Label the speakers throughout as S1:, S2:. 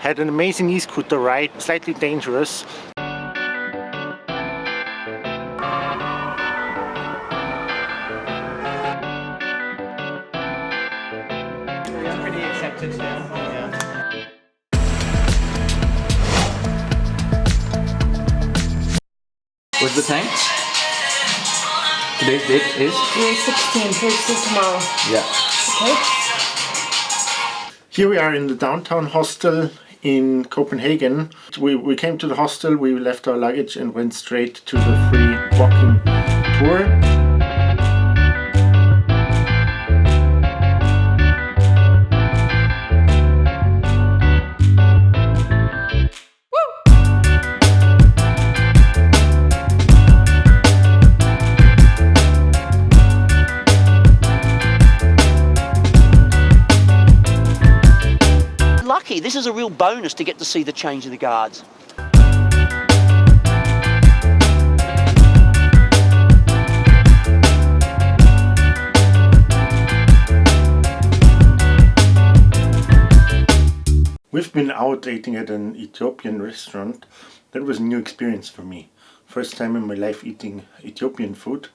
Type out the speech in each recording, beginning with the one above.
S1: Had an amazing e-scooter ride, slightly dangerous.
S2: Pretty accepted now. Yeah. What's the time? Today's date is?
S3: May 16th, so tomorrow.
S2: Yeah.
S3: Okay.
S1: Here we are in the downtown hostel in Copenhagen. We came to the hostel, we left our luggage and went straight to the free walking tour.
S4: Lucky, this is a real bonus to get to see the change of the guards.
S1: We've been out eating at an Ethiopian restaurant. That was a new experience for me. First time in my life eating Ethiopian food.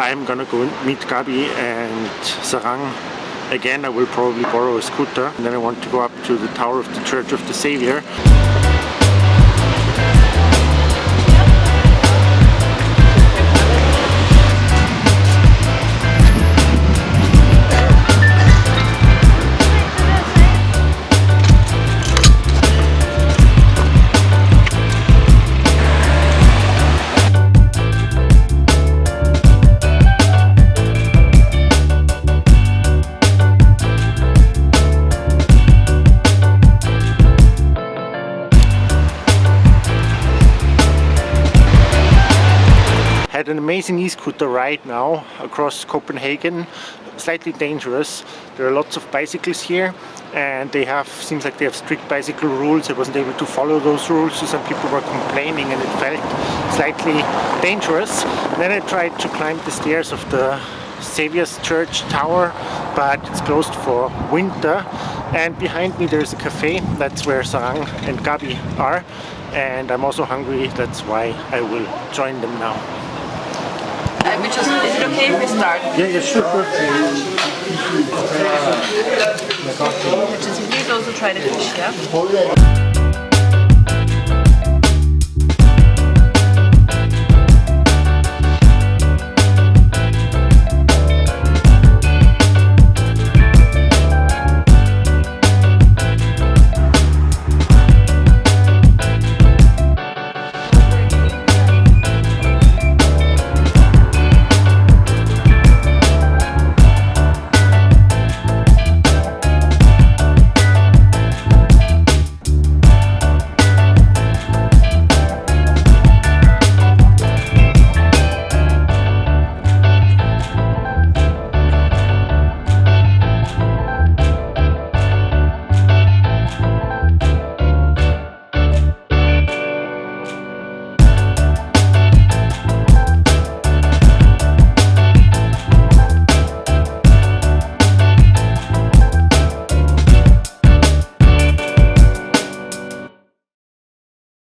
S1: I'm gonna go meet Gabi and Sarang again. I will probably borrow a scooter, and then I want to go up to the tower of the Church of the Savior. Had an amazing e-scooter ride now across Copenhagen, slightly dangerous. There are lots of bicycles here and seems like they have strict bicycle rules. I wasn't able to follow those rules, so some people were complaining and it felt slightly dangerous. Then I tried to climb the stairs of the Saviour's Church Tower, but it's closed for winter. And behind me there's a cafe, that's where Sarang and Gabi are. And I'm also hungry, that's why I will join them now.
S3: Is it okay if we start?
S1: Yeah, sure.
S3: Just please also try the fish, yeah?